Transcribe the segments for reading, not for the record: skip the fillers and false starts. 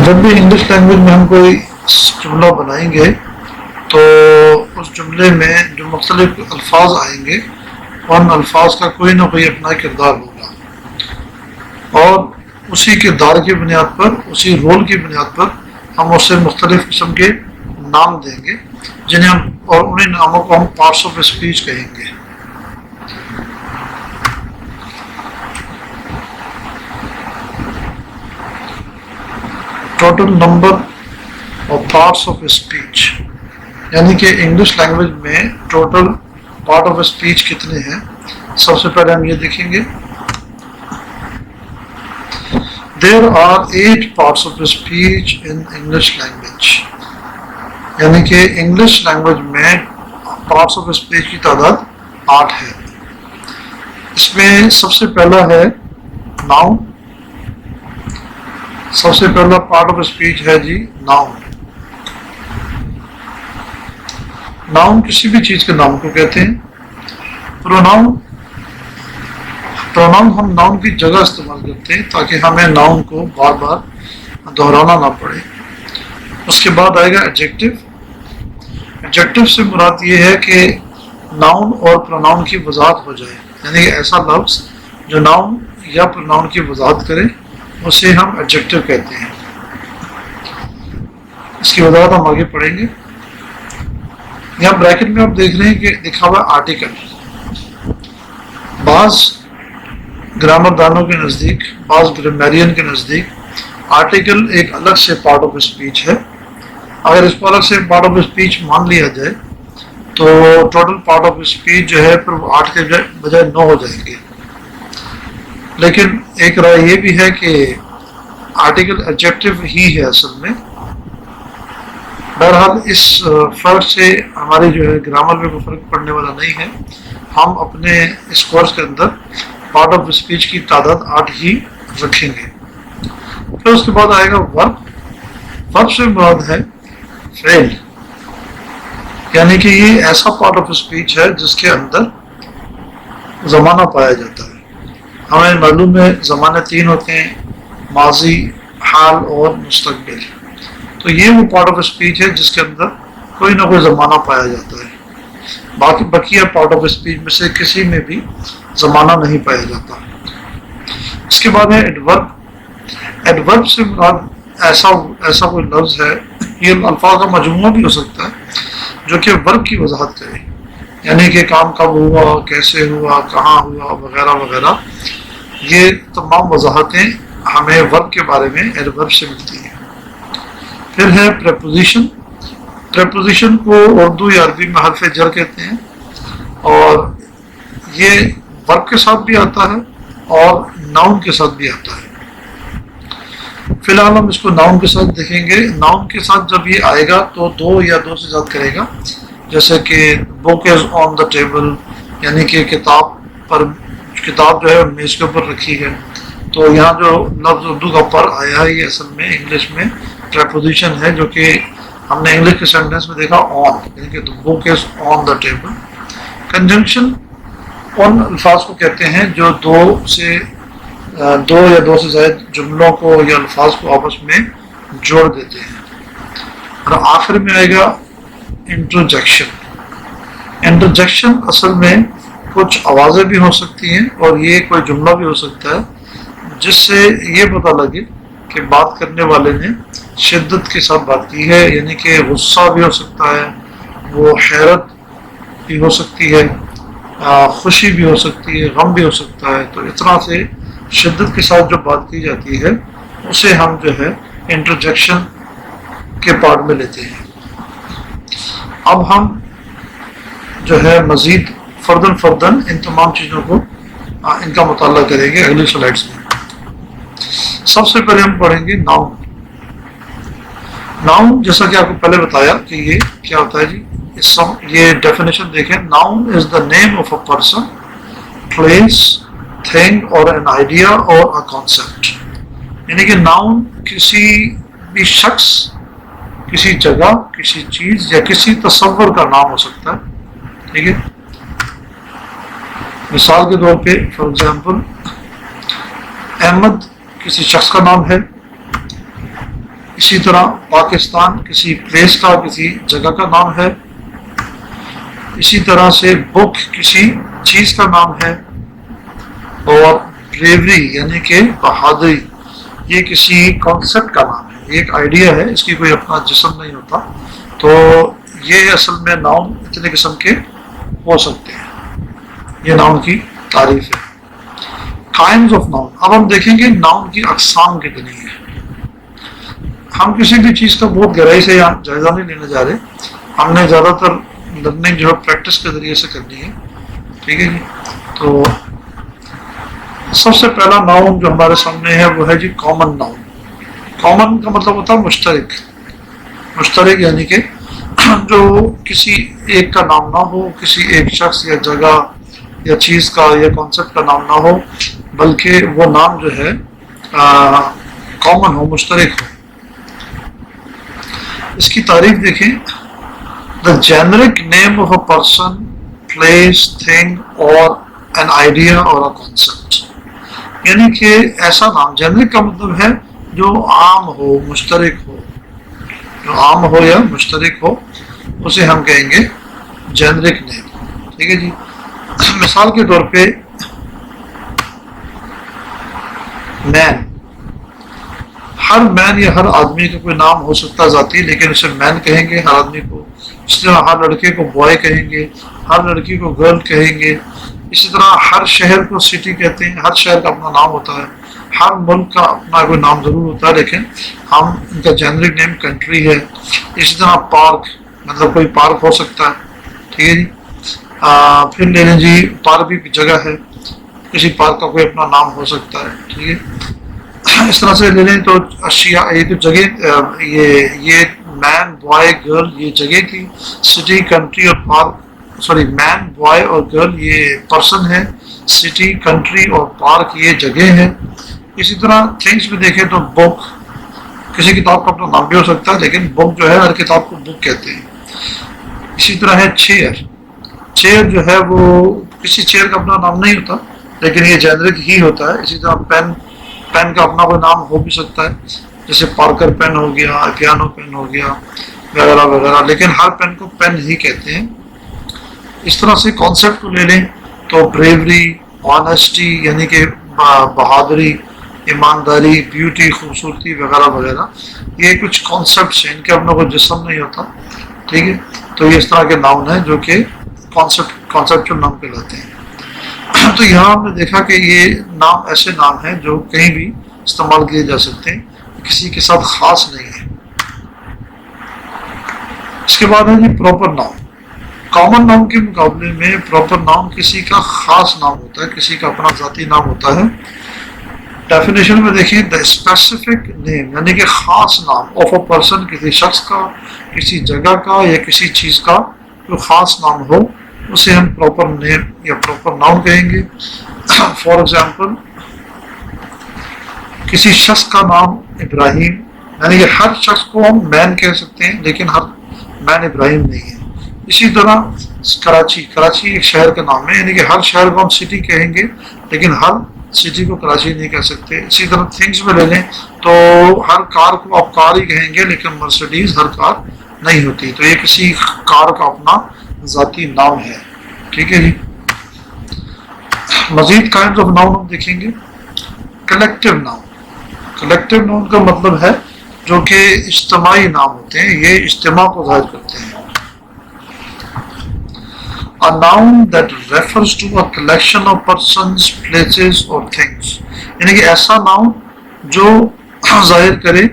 جب بھی English language میں ہم کوئی جملہ بنائیں گے تو اس جملے میں جو مختلف الفاظ آئیں گے ان الفاظ کا کوئی نہ کوئی اپنا کردار ہوگا، اور اسی کردار کی بنیاد پر، اسی رول کی بنیاد پر ہم اسے مختلف قسم کے نام دیں گے، جنہیں ہم اور انہیں ناموں کو ہم پارٹس آف اسپیچ کہیں گے۔ Total number of parts of speech, یعنی کہ انگلش لینگویج میں ٹوٹل پارٹ آف اسپیچ کتنے ہیں۔ سب سے پہلے ہم یہ دیکھیں گے، there are 8 parts of speech in English language، یعنی کہ انگلش لینگویج میں پارٹس آف اسپیچ کی تعداد 8 ہے۔ اس میں سب سے پہلا ہے ناؤن، سب سے پہلا پارٹ آف اسپیچ ہے جی ناؤن۔ ناؤن کسی بھی چیز کے نام کو کہتے ہیں۔ پروناؤن ہم ناؤن کی جگہ استعمال کرتے ہیں تاکہ ہمیں ناؤن کو بار بار دہرانا نہ پڑے۔ اس کے بعد آئے گا ایڈجیکٹو۔ ایڈجیکٹو سے مراد یہ ہے کہ ناؤن اور پروناؤن کی وضاحت ہو جائے، یعنی کہ ایسا لفظ جو ناؤن یا پروناؤن کی وضاحت کرے اسے ہم ایڈجیکٹو کہتے ہیں۔ اس کی وضاحت ہم آگے پڑھیں گے۔ یہاں بریکٹ میں آپ دیکھ رہے ہیں کہ لکھا ہوا آرٹیکل۔ بعض گرامر دانوں کے نزدیک، بعض گرامیرین کے نزدیک آرٹیکل ایک الگ سے پارٹ آف اسپیچ ہے۔ اگر اس کو الگ سے پارٹ آف اسپیچ مان لیا جائے تو ٹوٹل پارٹ آف اسپیچ جو ہے پھر وہ 8 کے بجائے 9 ہو جائیں گے۔ لیکن ایک رائے یہ بھی ہے کہ آرٹیکل ایڈجیکٹو ہی ہے اصل میں۔ بہرحال اس فرق سے ہماری جو ہے گرامر میں کوئی فرق پڑنے والا نہیں ہے۔ ہم اپنے اس کورس کے اندر پارٹ آف اسپیچ کی تعداد 8 ہی رکھیں گے۔ پھر اس کے بعد آئے گا ورب۔ ورب سے مراد ہے فعل، یعنی کہ یہ ایسا پارٹ آف اسپیچ ہے جس کے اندر زمانہ پایا جاتا ہے۔ ہمیں معلوم ہے زمانے 3 ہوتے ہیں، ماضی، حال اور مستقبل۔ تو یہ وہ پارٹ آف اسپیچ ہے جس کے اندر کوئی نہ کوئی زمانہ پایا جاتا ہے۔ باقی بقیہ پارٹ آف اسپیچ میں سے کسی میں بھی زمانہ نہیں پایا جاتا۔ اس کے بعد ہے ایڈورب۔ ایڈورب سے مراد ایسا کوئی لفظ ہے، یہ الفاظ کا مجموعہ بھی ہو سکتا ہے جو کہ ورب کی وضاحت کرے، یعنی کہ کام کب ہوا، کیسے ہوا، کہاں ہوا، وغیرہ وغیرہ۔ یہ تمام وضاحتیں ہمیں ورب کے بارے میں ایڈورب سے ملتی ہیں۔ پھر ہے پریپوزیشن۔ پریپوزیشن کو اردو یا عربی میں حرف جر کہتے ہیں، اور یہ ورب کے ساتھ بھی آتا ہے اور ناؤن کے ساتھ بھی آتا ہے۔ فی الحال ہم اس کو ناؤن کے ساتھ دیکھیں گے۔ ناؤن کے ساتھ جب یہ آئے گا تو 2 یا 2 سے زیادہ کرے گا، جیسے کہ بک از آن دا ٹیبل، یعنی کہ کتاب جو ہے میز کے اوپر رکھی ہے۔ تو یہاں جو لفظ اردو کا پر آیا ہے یہ اصل میں انگلش میں پریپوزیشن ہے، جو کہ ہم نے انگلش کے سینٹینس میں دیکھا آن، یعنی کہ بک از آن دا ٹیبل۔ کنجنکشن ان الفاظ کو کہتے ہیں جو 2 یا 2 سے زائد جملوں کو یا الفاظ کو آپس میں جوڑ دیتے ہیں۔ اور آخر میں آئے گا انٹرجیکشن۔ انٹرجیکشن اصل میں کچھ آوازیں بھی ہو سکتی ہیں اور یہ کوئی جملہ بھی ہو سکتا ہے جس سے یہ پتہ لگے کہ بات کرنے والے نے شدت کے ساتھ بات کی ہے، یعنی کہ غصہ بھی ہو سکتا ہے، وہ حیرت بھی ہو سکتی ہے، خوشی بھی ہو سکتی ہے، غم بھی ہو سکتا ہے۔ تو اس طرح سے شدت کے ساتھ جو بات کی جاتی ہے اسے ہم جو ہے انٹرجیکشن کے پارٹ میں لیتے ہیں۔ اب ہم جو ہے مزید فردن ان تمام چیزوں کو ان کا مطالعہ کریں گے اگلی سلائڈس میں۔ سب سے پہلے ہم پڑھیں گے ناؤن۔ ناؤن جیسا کہ آپ کو پہلے بتایا کہ یہ کیا ہوتا ہے جی، یہ ڈیفینیشن دیکھیں۔ Noun is the name of a person, place, thing اور این آئیڈیا اور اے کانسیپٹ، یعنی کہ ناؤن کسی بھی شخص، کسی جگہ، کسی چیز یا کسی تصور کا نام ہو سکتا ہے۔ ٹھیک ہے، مثال کے طور پہ فار ایگزامپل احمد کسی شخص کا نام ہے، اسی طرح پاکستان کسی پلیس کا، کسی جگہ کا نام ہے. اسی طرح سے بک کسی چیز کا نام ہے. اور بریوری یعنی کہ بہادری یہ کسی کانسیپٹ کا نام ہے، یہ ایک آئیڈیا ہے، اس کی کوئی اپنا جسم نہیں ہوتا. تو یہ اصل میں ناؤن اتنے قسم کے ہو سکتے ہیں. یہ ناؤن کی تعریف ہے. Kinds of noun. اب ہم دیکھیں گے ناؤن کی اقسام کتنی ہیں. ہم کسی بھی چیز کا بہت گہرائی سے یہاں جائزہ نہیں لینے جا رہے. ہم نے زیادہ تر لرننگ جو ہے پریکٹس کے ذریعے سے کرنی ہے. ٹھیک ہے جی. تو سب سے پہلا ناؤن جو ہمارے سامنے ہے وہ ہے جی کامن ناؤن. کامن کا مطلب ہوتا ہے مشترک. مشترک یعنی کہ جو کسی ایک کا نام نہ ہو، کسی ایک شخص یا جگہ یا چیز کا یا کانسیپٹ کا نام نہ ہو، بلکہ وہ نام جو ہے کامن ہو، مشترک ہو. اس کی تعریف دیکھیں. The generic name of a person, place, thing اور این آئیڈیا اور اے کانسیپٹ. یعنی کہ ایسا نام، جینرک کا مطلب ہے جو عام ہو، مشترک ہو. جو عام ہو یا مشترک ہو اسے ہم کہیں گے جینرک نیم. ٹھیک ہے جی. مثال کے طور پہ مین. ہر مین یا ہر آدمی کا کوئی نام ہو سکتا ہے ذاتی، لیکن اسے مین کہیں گے ہر آدمی کو. اس طرح ہر لڑکے کو بوائے کہیں گے، ہر لڑکی کو گرل کہیں گے. اسی طرح ہر شہر کو سٹی کہتے ہیں. ہر شہر کا اپنا نام ہوتا ہے. ہر ملک کا اپنا کوئی نام ضرور ہوتا ہے، لیکن ہم ان کا جینرک نیم کنٹری ہے. اسی طرح پارک، مطلب کوئی پارک ہو سکتا ہے. ٹھیک ہے جی. پھر لے لیں جی پارک بھی جگہ ہے، کسی پارک کا کوئی اپنا نام ہو سکتا ہے. ٹھیک ہے. اس طرح سے لے لیں تو اشیاء، یہ تو جگہ، یہ مین، بوائے، گرل یہ جگہ کی. سٹی، کنٹری اور پارک، سوری مین، بوائے اور گرل یہ پرسن ہے. سٹی، کنٹری اور پارک یہ جگہ ہے. اسی طرح تھنگس میں دیکھیں تو بک، کسی کتاب کا اپنا نام بھی ہو سکتا ہے، لیکن بک جو ہے ہر کتاب کو بک کہتے ہیں. اسی طرح ہے چیئر. چیئر جو ہے وہ کسی چیئر کا اپنا نام نہیں ہوتا، لیکن یہ جینرک ہی ہوتا ہے. اسی طرح پین، پین کا اپنا کوئی نام ہو بھی سکتا ہے، جیسے پارکر پین ہو گیا، پیانو پین ہو گیا وغیرہ وغیرہ، لیکن ہر پین کو پین ہی کہتے ہیں. اس طرح سے کانسیپٹ کو لے لیں تو بریوری، آنیسٹی یعنی کہ بہادری، ایمانداری، بیوٹی خوبصورتی وغیرہ وغیرہ، یہ کچھ کانسیپٹس ہیں، ان کے اپنا کوئی جسم نہیں ہوتا. ٹھیک ہے. تو یہ اس طرح کے ناؤن ہیں جو کہ کانسیپچل نام کہلاتے ہیں. تو یہاں ہم نے دیکھا کہ یہ نام ایسے نام ہیں جو کہیں بھی استعمال کیے جا سکتے ہیں، کسی کے ساتھ خاص نہیں ہے. اس کے بعد ہے جی پراپر ناؤن. کامن ناؤن کے مقابلے میں پراپر ناؤن کسی کا خاص نام ہوتا ہے، کسی کا اپنا ذاتی نام ہوتا ہے. ڈیفینیشن میں دیکھیں، دا اسپیسیفک نیم یعنی کہ خاص نام آف اے پرسن، کسی شخص کا، کسی جگہ کا یا کسی چیز کا جو خاص نام ہو اسے ہم پراپر نیم یا پراپر ناؤن کہیں گے. فار ایگزامپل کسی شخص کا نام ابراہیم، یعنی کہ ہر شخص کو ہم مین کہہ سکتے ہیں، لیکن ہر مین ابراہیم نہیں ہے. اسی طرح کراچی، کراچی ایک شہر کا نام ہے، یعنی کہ ہر شہر کو ہم سٹی کہیں گے، لیکن ہر سٹی کو کراچی نہیں کہہ سکتے. اسی طرح تھنگس میں لے لیں تو ہر کار کو آپ کار ہی کہیں گے، لیکن مرسڈیز ہر کار نہیں ہوتی. تو یہ کسی کار کا اپنا ذاتی نام ہے. ٹھیک ہے جی. مزید کائنڈ آف ناؤن ہم دیکھیں گے. Collective noun. کلیکٹیو ناؤن کا مطلب ہے جو کہ اجتماعی نام ہوتے ہیں، یہ اجتماع کو ظاہر کرتے ہیں. A noun that refers to a collection of persons, places or things. یعنی کہ ایسا ناؤن جو ظاہر کرے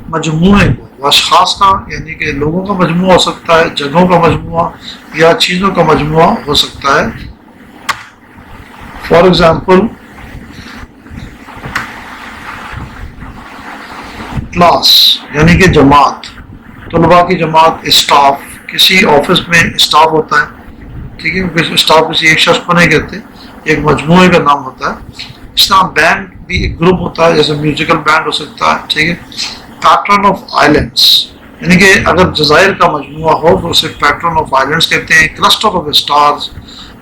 مجموعے کو، اشخاص کا یعنی کہ لوگوں کا مجموعہ ہو سکتا ہے، جگہوں کا مجموعہ یا چیزوں کا مجموعہ ہو سکتا ہے. فار ایگزامپل کلاس یعنی کہ جماعت، طلباء کی جماعت. اسٹاف، کسی آفس میں اسٹاف ہوتا ہے. ٹھیک ہے. اسٹاف کسی ایک شخص کو نہیں کہتے، ایک مجموعے کا نام ہوتا ہے. اس طرح بینڈ بھی ایک گروپ ہوتا ہے، جیسے میوزیکل بینڈ ہو سکتا ہے. ٹھیک ہے. پیٹرن آف آئلینڈس یعنی کہ اگر جزائر کا مجموعہ ہو تو اسے پیٹرن آف آئلینڈس کہتے ہیں. کلسٹر آف اسٹارز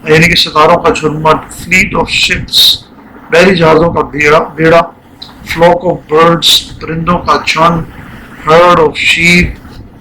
یعنی کہ ستاروں کا جھرمٹ. فلیٹ آف شپس بحری جہازوں کا بیڑا. فلوک آف برڈس پرندوں کا جھنڈ. herd of sheep,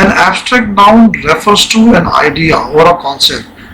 An abstract noun refers to an idea or a concept.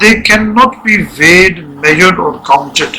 They cannot be weighed, measured or counted.